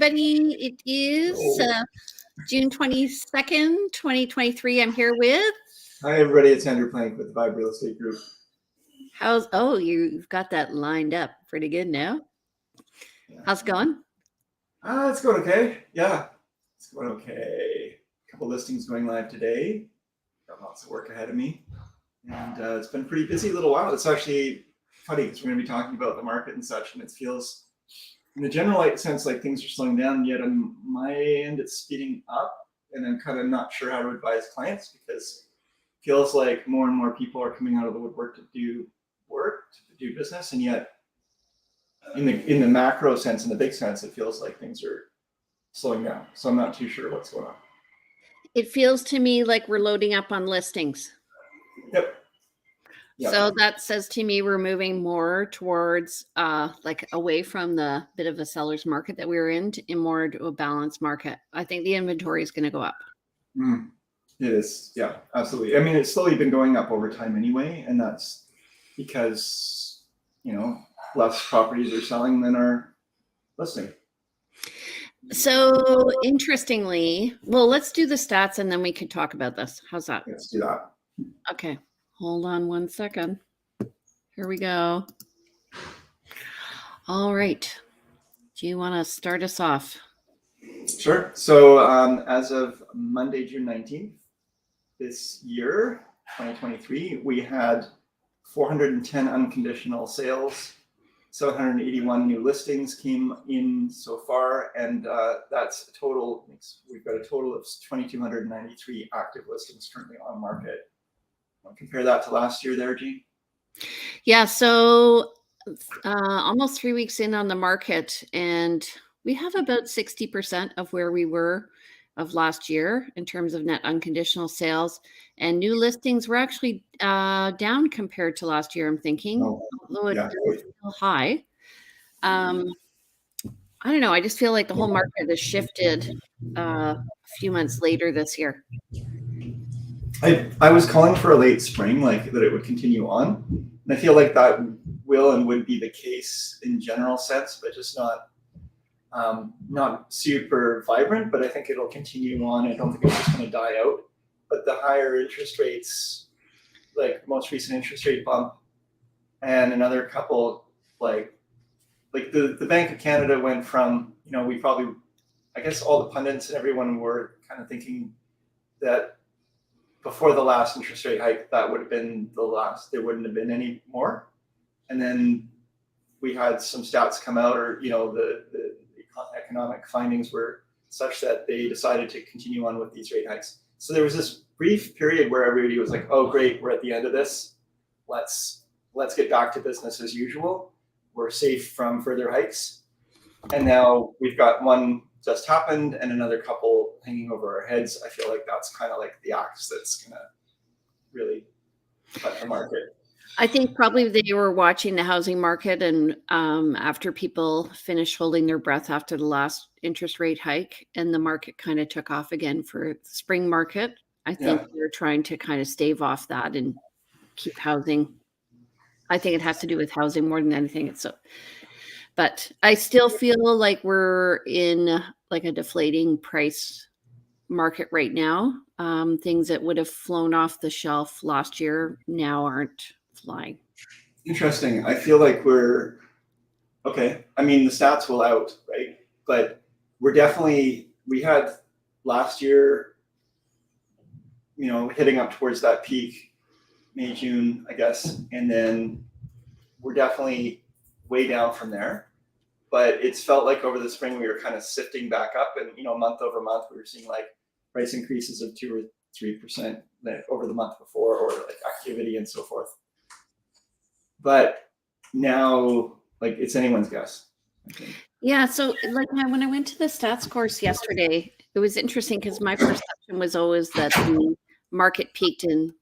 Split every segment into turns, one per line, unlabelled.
everybody. It is June 22nd, 2023. I'm here with...
Hi, everybody. It's Andrew Plank with the Vibe Real Estate Group.
You've got that lined up pretty good now. Yeah. How's it going?
It's going okay. Yeah, it's going okay. A couple listings going live today. Got lots of work ahead of me. And it's been a pretty busy little while. It's actually funny because we're going to be talking about the market and such, and it feels, in the general sense, like things are slowing down, yet on my end, it's speeding up. And I'm kind of not sure how to advise clients because it feels like more and more people are coming out of the woodwork to do business, and yet in the macro sense, in the big sense, it feels like things are slowing down. So I'm not too sure what's going on.
It feels to me like we're loading up on listings.
Yep.
So that says to me we're moving more towards like away from the bit of a seller's market that we were in and more to a balanced market. I think the inventory is going to go up.
It is. Yeah, absolutely. I mean, it's slowly been going up over time anyway, and that's because, less properties are selling than are listing.
So interestingly, well, let's do the stats and then we can talk about this. How's that?
Let's do that.
Okay. Hold on 1 second. Here we go. All right. Do you want to start us off?
Sure. So as of Monday, June 19th, this year, 2023, we had 410 unconditional sales, 781 new listings came in so far, and that's a total. We've got a total of 2,293 active listings currently on market. Compare that to last year there, Jean?
Yeah, so almost 3 weeks in on the market, and we have about 60% of where we were of last year in terms of net unconditional sales, and new listings were actually down compared to last year, I'm thinking, although it's still high. I don't know. I just feel like the whole market has shifted a few months later this year.
I was calling for a late spring, like that it would continue on. And I feel like that will and would be the case in general sense, but just not super vibrant, but I think it'll continue on. I don't think it's just going to die out. But the higher interest rates, like most recent interest rate bump, and another couple, like the Bank of Canada went from, I guess all the pundits and everyone were kind of thinking that before the last interest rate hike, that would have been the last. There wouldn't have been any more. And then we had some stats come out, or the economic findings were such that they decided to continue on with these rate hikes. So there was this brief period where everybody was like, "Oh, great, we're at the end of this. Let's get back to business as usual. We're safe from further hikes." And now we've got one just happened and another couple hanging over our heads. I feel like that's kind of like the axe that's going to really cut the market.
I think probably they were watching the housing market, and after people finished holding their breath after the last interest rate hike, and the market kind of took off again for the spring market. I think they're trying to kind of stave off that and keep housing. I think it has to do with housing more than anything. But I still feel like we're in like a deflating price market right now. Things that would have flown off the shelf last year now aren't flying.
Interesting. I feel like we're okay. I mean, the stats will out, right? But we had last year, hitting up towards that peak, May, June, I guess. And then we're definitely way down from there. But it's felt like over the spring, we were kind of sifting back up, and, month over month, we were seeing like price increases of 2 or 3% over the month before, or like activity and so forth. But now, like, it's anyone's guess.
Yeah. So like when I went to the stats course yesterday, it was interesting because my perception was always that the market peaked in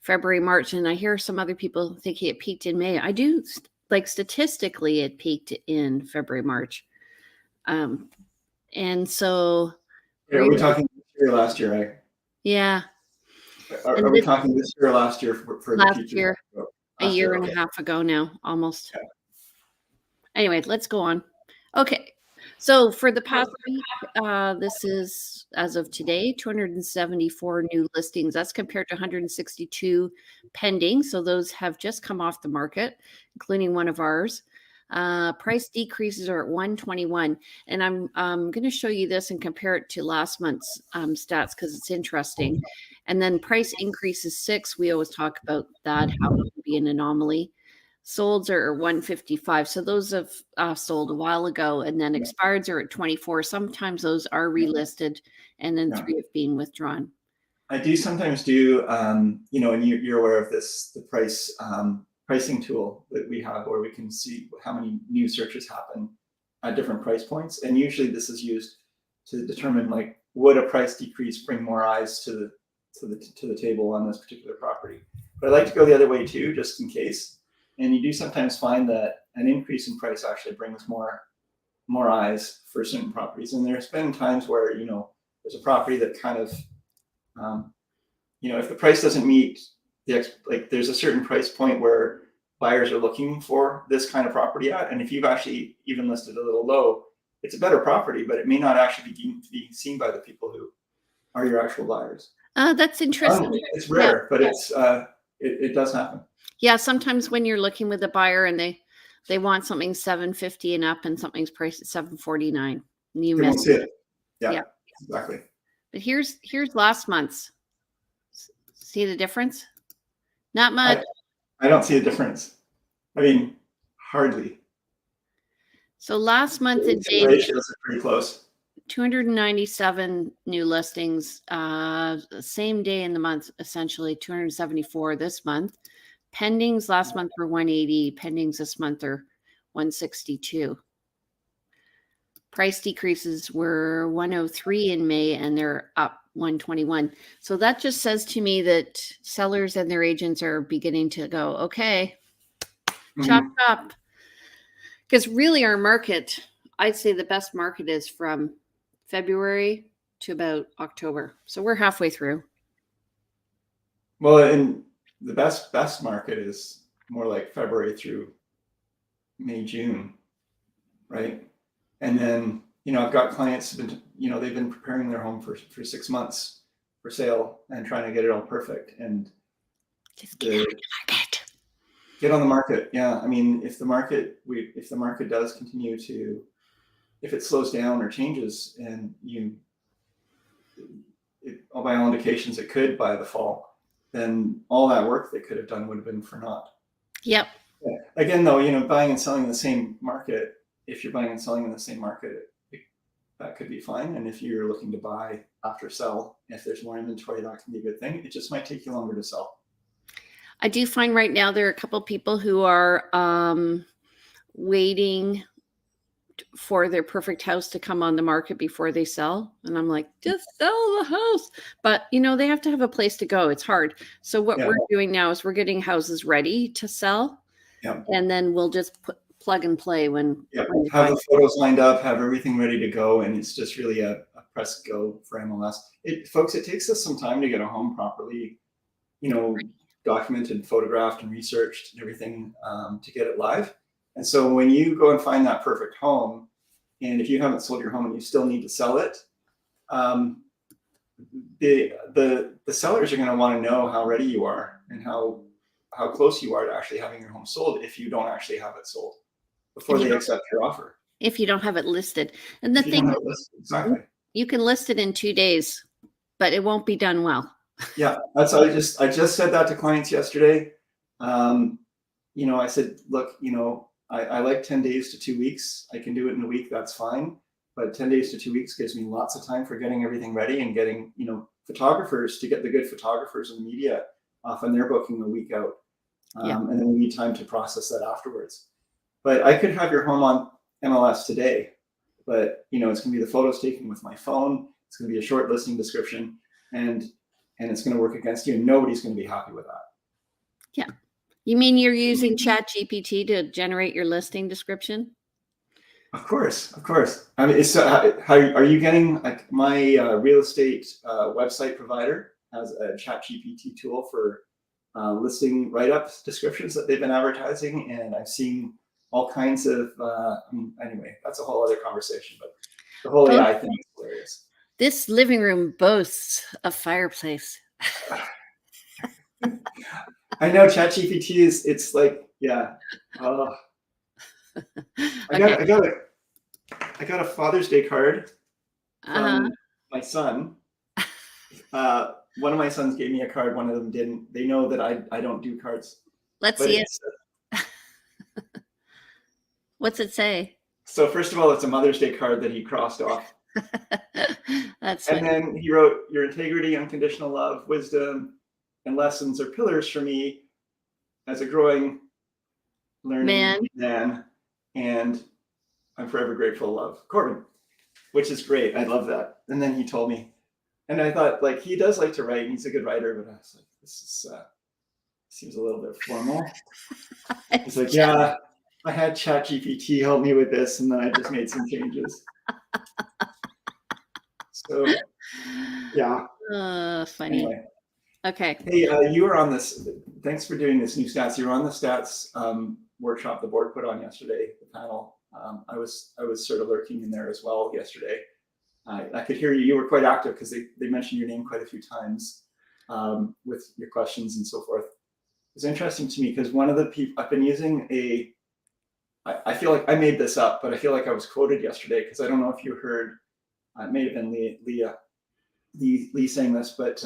February, March, and I hear some other people thinking it peaked in May. I do, like, statistically it peaked in February, March. And so...
Are we talking this year or last year, right?
Yeah.
Are we talking this year or last year for
last
the future?
Year? A year and a half ago now, almost.
Yeah.
Anyway, let's go on. Okay. So for the past week, this is as of today, 274 new listings. That's compared to 162 pending. So those have just come off the market, including one of ours. Price decreases are at 121. And I'm going to show you this and compare it to last month's stats because it's interesting. And then price increases 6. We always talk about that, how it can be an anomaly. Solds are 155. So those have sold a while ago, and then expireds are at 24. Sometimes those are relisted, and then 3 have been withdrawn.
I do sometimes do, and you're aware of this, the pricing tool that we have where we can see how many new searches happen at different price points. And usually this is used to determine, like, would a price decrease bring more eyes to the table on this particular property. But I like to go the other way too, just in case. And you do sometimes find that an increase in price actually brings more eyes for certain properties. And there's been times where, there's a property that kind of, if the price doesn't meet there's a certain price point where buyers are looking for this kind of property at. And if you've actually even listed a little low, it's a better property, but it may not actually be seen by the people who are your actual buyers.
That's interesting.
It's rare, but it does happen.
Yeah, sometimes when you're looking with a buyer and they want something $750 and up, and something's priced at $749, and you miss
it. Yeah, exactly.
But here's last month's. See the difference? Not much.
I don't see a difference. I mean, hardly.
So last month in
the ratios are pretty close.
297 new listings, same day in the month, essentially 274 this month. Pendings last month were 180. Pendings this month are 162. Price decreases were 103 in May, and they're up 121. So that just says to me that sellers and their agents are beginning to go, okay, chop chop. Because really our market, I'd say the best market is from February to about October. So we're halfway through.
Well, and the best market is more like February through May, June, right? And then, I've got clients who've been, they've been preparing their home for 6 months for sale and trying to get it all perfect. And
just get on the market.
Get on the market. Yeah. I mean, if the market does continue to, if it slows down or changes, and by all indications it could by the fall, then all that work they could have done would have been for naught.
Yep.
Yeah. Again, though, buying and selling in the same market, if you're buying and selling in the same market, that could be fine. And if you're looking to buy after sell, if there's more inventory, that can be a good thing. It just might take you longer to sell.
I do find right now there are a couple people who are waiting for their perfect house to come on the market before they sell. And I'm like, just sell the house. But, they have to have a place to go. It's hard. So what we're doing now is we're getting houses ready to sell. Yeah. And then we'll just plug and play when
have the photos lined up, have everything ready to go. And it's just really a press go for MLS. Folks, it takes us some time to get a home properly, documented, photographed, and researched and everything to get it live. And so when you go and find that perfect home, and if you haven't sold your home and you still need to sell it, the sellers are going to want to know how ready you are and how close you are to actually having your home sold if you don't actually have it sold before they accept your offer.
If you don't have it listed. And the thing,
exactly,
you can list it in 2 days, but it won't be done well.
Yeah, I just said that to clients yesterday. I said, look, I like 10 days to 2 weeks. I can do it in a week. That's fine. But 10 days to 2 weeks gives me lots of time for getting everything ready and getting, photographers, to get the good photographers and the media off, and they're booking a week out. And then we need time to process that afterwards. But I could have your home on MLS today, but, it's going to be the photos taken with my phone. It's going to be a short listing description, and it's going to work against you, and nobody's going to be happy with that.
Yeah. You mean you're using ChatGPT to generate your listing description?
Of course. I mean, how are you getting, like, my real estate website provider has a ChatGPT tool for listing write-ups descriptions that they've been advertising, and I've seen all kinds of, anyway, that's a whole other conversation, but the whole AI thing is hilarious.
This living room boasts a fireplace.
I know ChatGPT it's like, yeah. I got a Father's Day card from my son. One of my sons gave me a card, one of them didn't. They know that I don't do cards.
Let's see it. What's it say?
So first of all, it's a Mother's Day card that he crossed off.
That's
and then he wrote, "Your integrity, unconditional love, wisdom, and lessons are pillars for me as a growing, learning man, and I'm forever grateful, love, Corbin," which is great. I love that. And then he told me, and I thought, like, he does like to write, and he's a good writer, but I was like, this is seems a little bit formal. He's like, yeah, I had ChatGPT help me with this, and then I just made some changes. So, yeah.
Funny. Anyway. Okay.
Hey, you were on this. Thanks for doing this new stats. You were on the stats workshop the board put on yesterday, the panel. I was sort of lurking in there as well yesterday. I could hear you. You were quite active because they mentioned your name quite a few times with your questions and so forth. It's interesting to me because one of the people I've been using I feel like I made this up, but I feel like I was quoted yesterday because I don't know if you heard. It may have been Lee saying this, but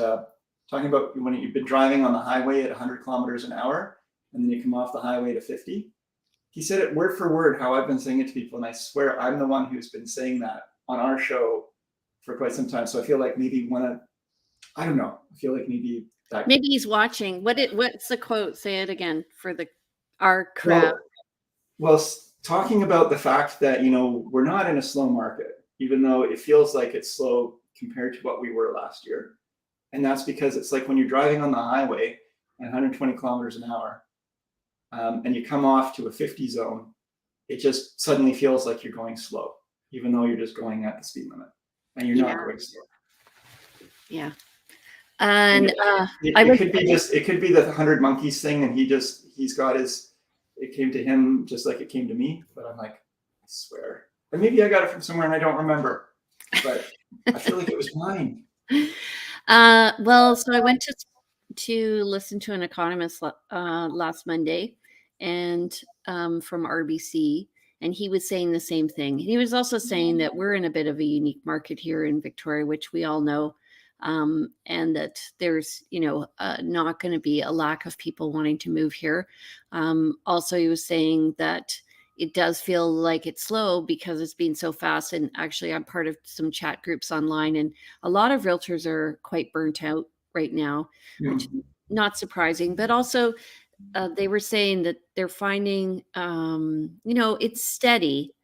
talking about when you've been driving on the highway at 100 kilometers an hour, and then you come off the highway to 50. He said it word for word how I've been saying it to people, and I swear I'm the one who's been saying that on our show for quite some time. So I feel like maybe I don't know. I feel like maybe
he's watching. What's the quote? Say it again for our crowd.
Well, talking about the fact that we're not in a slow market, even though it feels like it's slow compared to what we were last year. And that's because it's like when you're driving on the highway at 120 kilometers an hour and you come off to a 50 zone, it just suddenly feels like you're going slow, even though you're just going at the speed limit and you're not going slow.
Yeah. And
it could be the 100 monkeys thing, and he's got it came to him just like it came to me, but I'm like, I swear. And maybe I got it from somewhere and I don't remember, but I feel like it was mine.
Well, so I went to listen to an economist last Monday, and from RBC, and he was saying the same thing. He was also saying that we're in a bit of a unique market here in Victoria, which we all know, and that there's not going to be a lack of people wanting to move here. Also, he was saying that it does feel like it's slow because it's been so fast. And actually, I'm part of some chat groups online, and a lot of realtors are quite burnt out right now, which is not surprising. But also, they were saying that they're finding, it's steady,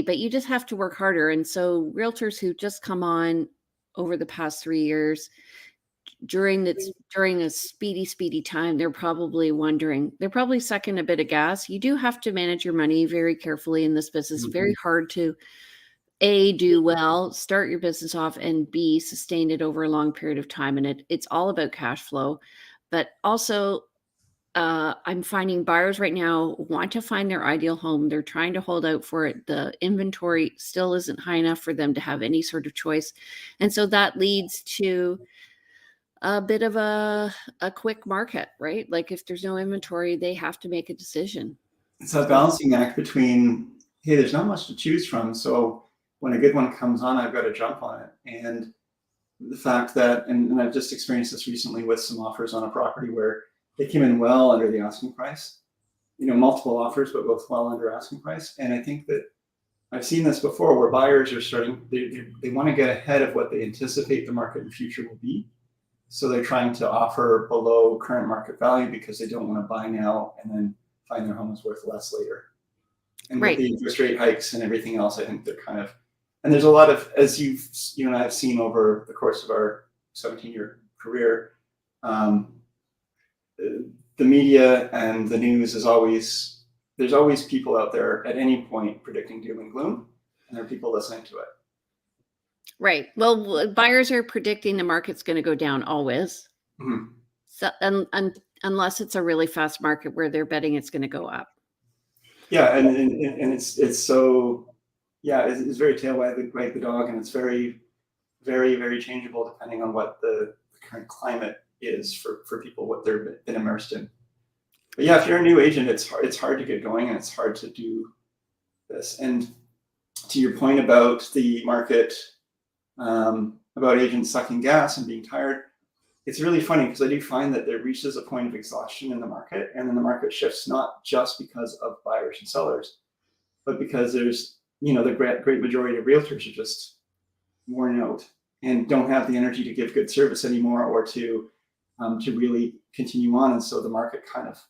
but you just have to work harder. And so realtors who just come on over the past 3 years, during a speedy time, they're probably sucking a bit of gas. You do have to manage your money very carefully in this business. Very hard to A, do well, start your business off, and B, sustain it over a long period of time. And it's all about cash flow. But also, I'm finding buyers right now want to find their ideal home. They're trying to hold out for it. The inventory still isn't high enough for them to have any sort of choice. And so that leads to a bit of a quick market, right? Like if there's no inventory, they have to make a decision.
It's a balancing act between, hey, there's not much to choose from. So when a good one comes on, I've got to jump on it. And the fact that, and I've just experienced this recently with some offers on a property where they came in well under the asking price, multiple offers, but both well under asking price. And I think that I've seen this before where buyers are starting, they want to get ahead of what they anticipate the market in the future will be. So they're trying to offer below current market value because they don't want to buy now and then find their home is worth less later. And with the interest rate hikes and everything else, I think they're kind of, and there's a lot of, as you and I have seen over the course of our 17-year career, the media and the news there's always people out there at any point predicting doom and gloom, and there are people listening to it.
Right. Well, buyers are predicting the market's going to go down always. Mm-hmm. So, unless it's a really fast market where they're betting it's going to go up.
Yeah, and it's so, yeah, it's very tail wag the dog, and it's very, very, very changeable depending on what the current climate is for people, what they've been immersed in. But yeah, if you're a new agent, it's hard to get going, and it's hard to do this. And to your point about the market, about agents sucking gas and being tired, it's really funny because I do find that there reaches a point of exhaustion in the market, and then the market shifts not just because of buyers and sellers, but because there's, the great majority of realtors are just worn out and don't have the energy to give good service anymore, or to really continue on, and so the market kind of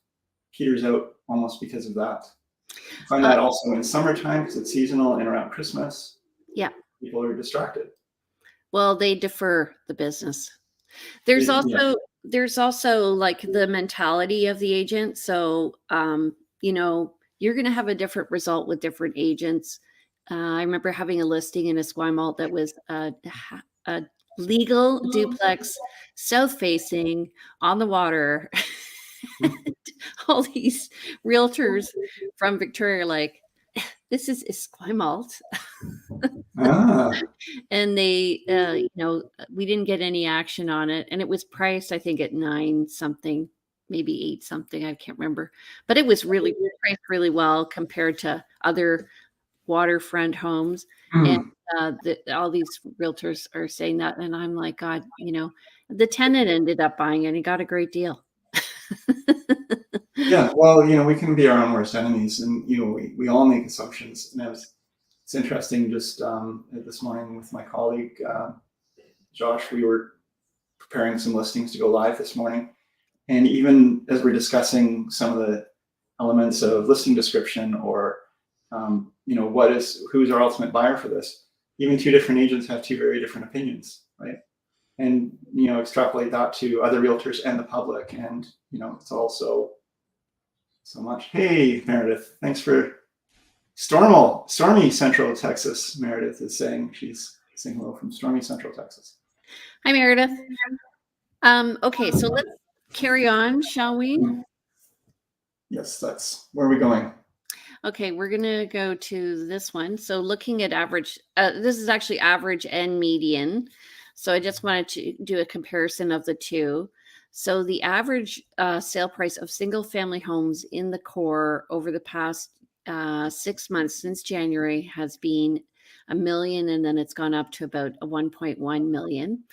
peters out almost because of that. I find that also in summertime because it's seasonal, and around Christmas,
Yeah.
people are distracted.
Well, they defer the business. There's also like the mentality of the agent. So, you're going to have a different result with different agents. I remember having a listing in Esquimalt that was a legal duplex, south facing, on the water. All these realtors from Victoria are like, this is Esquimalt. And they, we didn't get any action on it. And it was priced, I think, at 9 something, maybe 8 something. I can't remember. But it was really priced really well compared to other waterfront homes. And all these realtors are saying that. And I'm like, God, the tenant ended up buying it and he got a great deal.
Yeah, well, we can be our own worst enemies, and we all make assumptions. And it's interesting. Just this morning with my colleague Josh, we were preparing some listings to go live this morning, and even as we're discussing some of the elements of listing description, or who's our ultimate buyer for this, even two different agents have two very different opinions, right? And extrapolate that to other realtors and the public, and it's also so much. Hey, Meredith, thanks for stormy Central Texas. Meredith is saying, she's saying hello from stormy Central Texas.
Hi, Meredith. Okay, so let's carry on, shall we?
Yes, that's where we're going.
Okay, we're going to go to this one. So looking at average, this is actually average and median. So I just wanted to do a comparison of the two. So the average sale price of single family homes in the core over the past 6 months since January has been $1 million, and then it's gone up to about 1.1 million.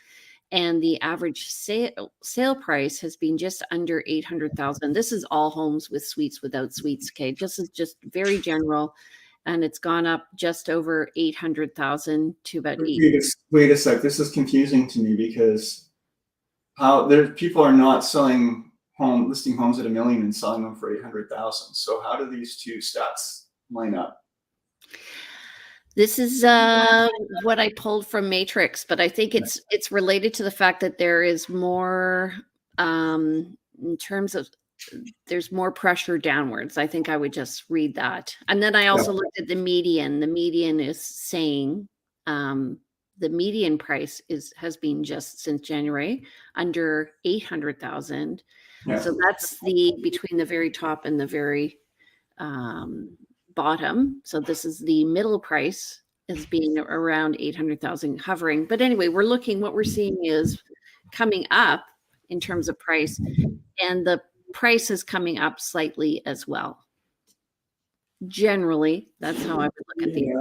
And the average sale price has been just under 800,000. This is all homes with suites, without suites. Okay, this is just very general, and it's gone up just over 800,000 to about 8.
Wait a sec. This is confusing to me because people are not listing homes at $1 million and selling them for 800,000. So how do these two stats line up?
This is what I pulled from Matrix, but I think it's related to the fact that there is more in terms of there's more pressure downwards. I think I would just read that. And then I also looked at the median. The median is saying the median price has been just since January under 800,000.
Yeah.
So that's between the very top and the very bottom. So this is the middle price as being around 800,000 hovering. But anyway, what we're seeing is coming up in terms of price, and the price is coming up slightly as well. Generally, that's how I would look at these.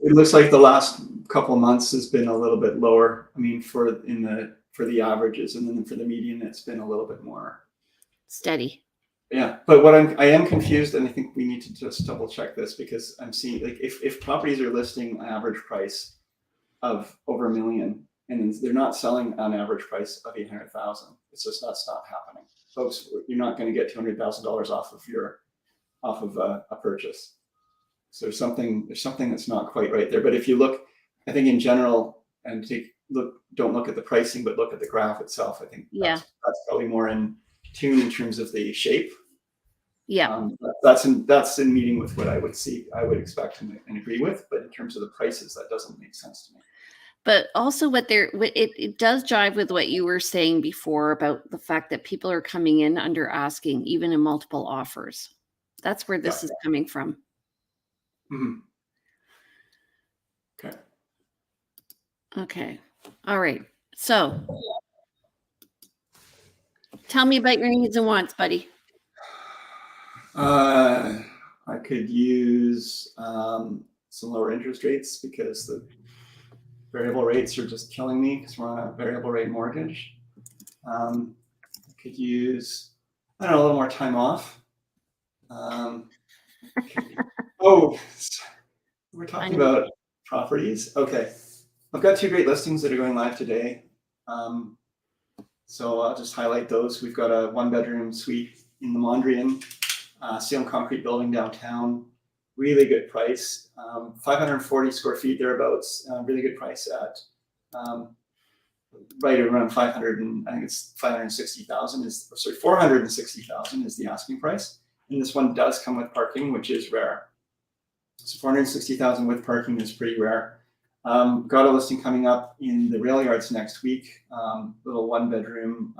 It looks like the last couple of months has been a little bit lower. I mean, for the averages, and then for the median, it's been a little bit more
steady.
Yeah, but what I am confused, and I think we need to just double check this, because I'm seeing, like, if properties are listing an average price of over $1 million, and they're not selling an average price of 800,000, it's just that's not happening, folks. You're not going to get $200,000 off of a purchase. So there's something that's not quite right there. But if you look, I think in general, and don't look at the pricing, but look at the graph itself. I think that's probably more in tune in terms of the shape.
Yeah,
that's in meeting with what I would expect and agree with. But in terms of the prices, that doesn't make sense to me.
But also it does jive with what you were saying before about the fact that people are coming in under asking, even in multiple offers. That's where this is coming from.
Mhm. Okay.
Okay. All right. So tell me about your needs and wants, buddy.
I could use some lower interest rates because the variable rates are just killing me because we're on a variable rate mortgage. I could use, I don't know, a little more time off. Oh, we're talking about properties. Okay. I've got 2 great listings that are going live today. So I'll just highlight those. We've got a 1-bedroom suite in the Mondrian, steel and concrete building downtown. Really good price, 540 square feet thereabouts. Really good price at right around 500, and I think it's 560,000 is, sorry, 460,000 is the asking price. And this one does come with parking, which is rare. So 460,000 with parking is pretty rare. Got a listing coming up in the rail yards next week. Little 1-bedroom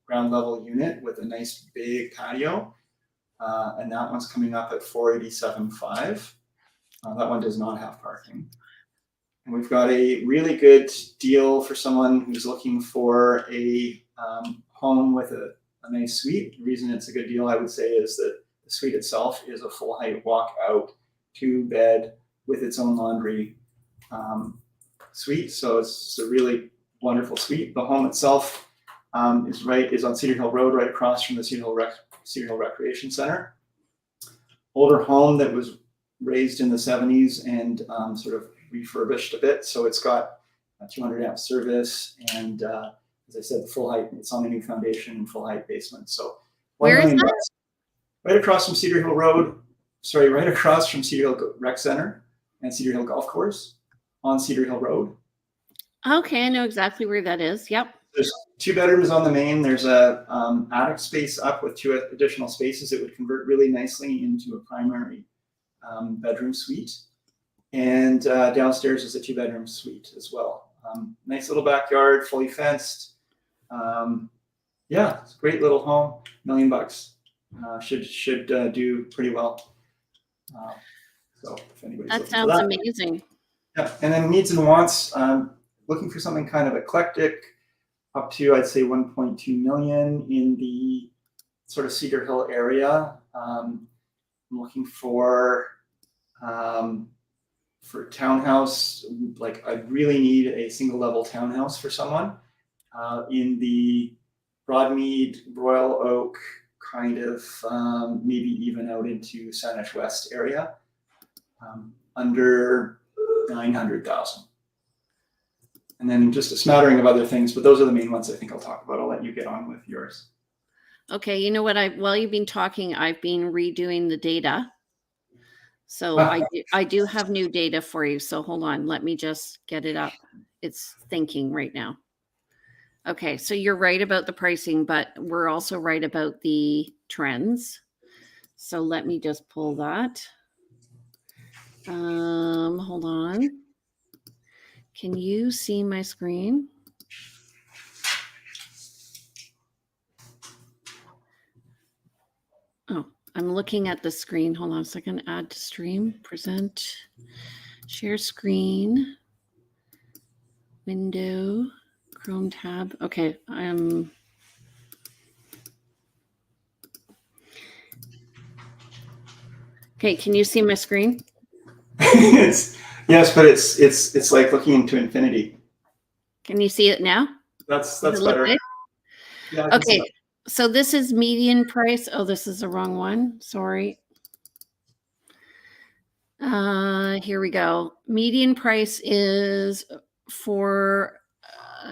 ground level unit with a nice big patio. And that one's coming up at 487.5. That one does not have parking. And we've got a really good deal for someone who's looking for a home with a nice suite. The reason it's a good deal, I would say, is that the suite itself is a full height walkout 2-bed with its own laundry suite. So it's a really wonderful suite. The home itself is on Cedar Hill Road, right across from the Cedar Hill Recreation Center. Older home that was raised in the 70s and sort of refurbished a bit. So it's got a 200 amp service and as I said, the full height, it's on a new foundation and full height basement. So
Where is that?
right across from Cedar Hill Road, sorry, right across from Cedar Hill Rec Center and Cedar Hill Golf Course on Cedar Hill Road.
Okay, I know exactly where that is. Yep.
There's 2 bedrooms on the main. There's a attic space up with 2 additional spaces. It would convert really nicely into a primary bedroom suite. And downstairs is a 2-bedroom suite as well. Nice little backyard, fully fenced. Yeah, it's a great little home. $1 million. Should do pretty well. So if anybody's
That
looking
sounds
for that.
amazing.
Yeah, and then needs and wants. Looking for something kind of eclectic, up to I'd say 1.2 million in the sort of Cedar Hill area. I'm looking for townhouse. Like I really need a single level townhouse for someone in the Broadmead, Royal Oak, kind of maybe even out into Saanich West area, under 900,000. And then just a smattering of other things, but those are the main ones I think I'll talk about. I'll let you get on with yours.
Okay, you know what? While you've been talking, I've been redoing the data. So I do have new data for you. So hold on, let me just get it up. It's thinking right now. Okay, so you're right about the pricing, but we're also right about the trends. So let me just pull that. Hold on. Can you see my screen? Oh, I'm looking at the screen. Hold on a second. Add to stream, present, share screen, window, Chrome tab. Okay, okay, can you see my screen?
Yes, but it's like looking into infinity.
Can you see it now?
That's better.
Yeah, okay, so this is median price. Oh, this is the wrong one. Sorry. Here we go. Median price is for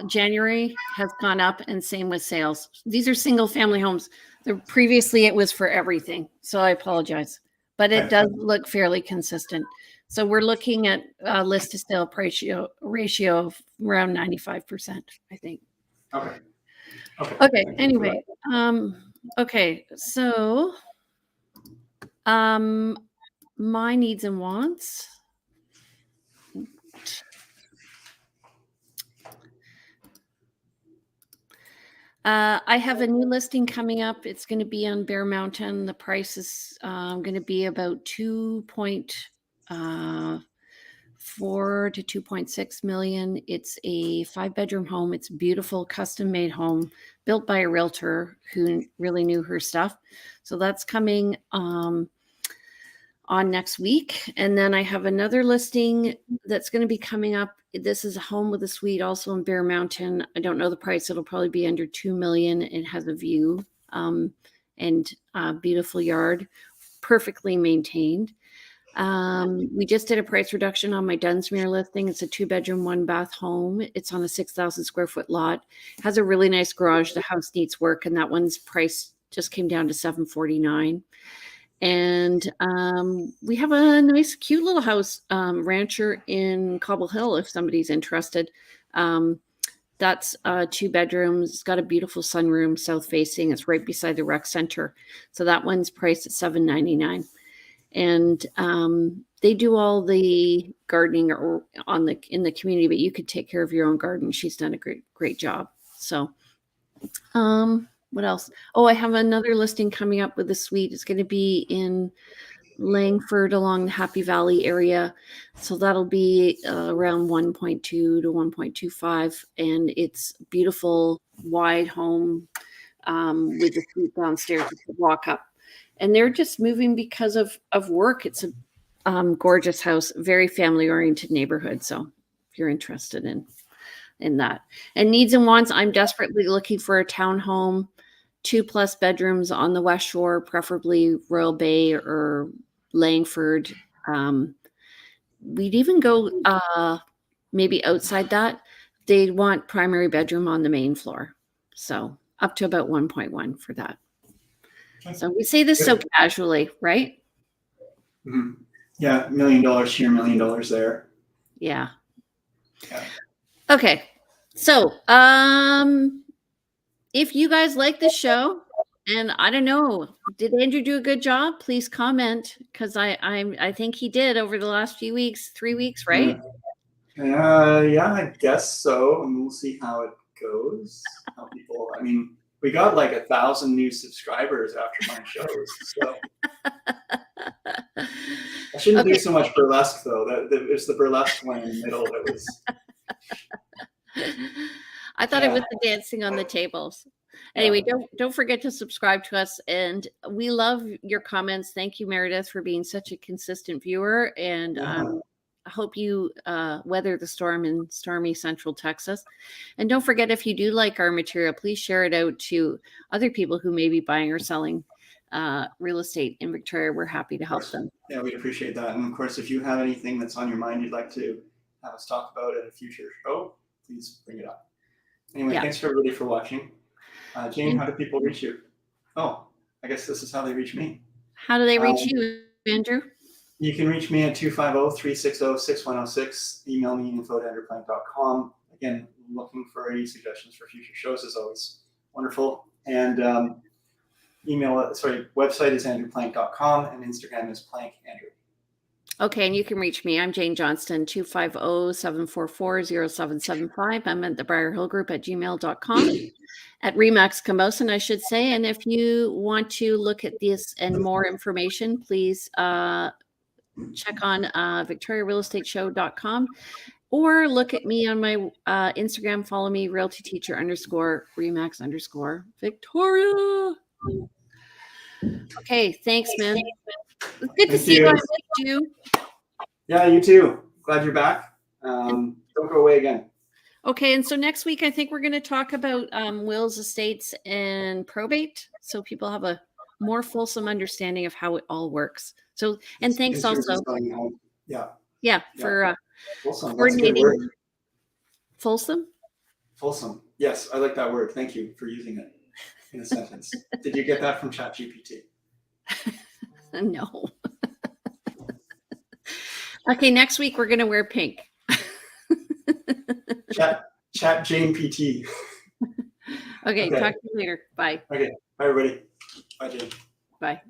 January has gone up, and same with sales. These are single family homes. Previously it was for everything, so I apologize, but it does look fairly consistent. So we're looking at a list to sale ratio of around 95%, I think.
Okay.
Okay. Anyway, okay. So, my needs and wants. I have a new listing coming up. It's going to be on Bear Mountain. The price is going to be about 4 to 2.6 million. It's a 5-bedroom home. It's a beautiful custom-made home built by a realtor who really knew her stuff. So that's coming on next week. And then I have another listing that's going to be coming up. This is a home with a suite also in Bear Mountain. I don't know the price. It'll probably be under 2 million. It has a view and a beautiful yard, perfectly maintained. We just did a price reduction on my Dunsmuir listing. It's a 2-bedroom, 1-bath home. It's on a 6,000 square foot lot. Has a really nice garage. The house needs work, and that one's price just came down to $749. And we have a nice, cute little house, rancher in Cobble Hill, if somebody's interested. That's 2 bedrooms. It's got a beautiful sunroom, south facing. It's right beside the rec center. So that one's priced at $799. And they do all the gardening or in the community, but you could take care of your own garden. She's done a great job. So what else? Oh, I have another listing coming up with a suite. It's going to be in Langford along the Happy Valley area. So that'll be around 1.2 to 1.25. And it's a beautiful, wide home with a suite downstairs. You could walk up. And they're just moving because of work. It's a gorgeous house, very family-oriented neighborhood. So if you're interested in that. And needs and wants, I'm desperately looking for a townhome, 2+ bedrooms on the West Shore, preferably Royal Bay or Langford. We'd even go maybe outside that. They want primary bedroom on the main floor. So up to about 1.1 for that. So we say this so casually, right?
Mm-hmm. Yeah, $1 million here, $1 million there.
Yeah. Okay. So if you guys like this show, and I don't know, did Andrew do a good job? Please comment, because I think he did over the last few weeks, 3 weeks, right?
Yeah, I guess so. And we'll see how it goes. How people, I mean, we got like 1,000 new subscribers after my shows. So I shouldn't do so much burlesque, though. It was the burlesque one in the middle that was.
I thought it was the dancing on the tables. Anyway, don't forget to subscribe to us, and we love your comments. Thank you, Meredith, for being such a consistent viewer, and I hope you weather the storm in stormy Central Texas. And don't forget, if you do like our material, please share it out to other people who may be buying or selling real estate in Victoria. We're happy to help them.
Yeah, we'd appreciate that. And of course, if you have anything that's on your mind you'd like to have us talk about in a future show, please bring it up. Anyway, thanks for everybody for watching. Jane, how do people reach you? Oh, I guess this is how they reach me.
How do they reach you, Andrew?
You can reach me at 250-360-6106. Email me info@andrewplank.com. Again, looking for any suggestions for future shows is always wonderful. And website is andrewplank.com, and Instagram is plankandrew.
Okay, and you can reach me. I'm Jane Johnston, 250-744-0775. I'm at the Briar Hill Group at gmail.com. At Remax Camosun, I should say. And if you want to look at this and more information, please check on victoriarealestateshow.com or look at me on my Instagram. Follow me, realtyteacher_Remax_Victoria. Okay, thanks, man. It's good to see you. I missed you.
Yeah, you too. Glad you're back. Don't go away again.
Okay, and so next week I think we're going to talk about wills, estates, and probate, so people have a more fulsome understanding of how it all works. So, and thanks also. Yeah, for coordinating. Fulsome?
Fulsome. Yes, I like that word. Thank you for using it in a sentence. Did you get that from ChatGPT?
No. Okay, next week we're going to wear pink.
Chat Jane PT.
Okay, talk to you later. Bye.
Okay, bye everybody. Bye, Jane.
Bye.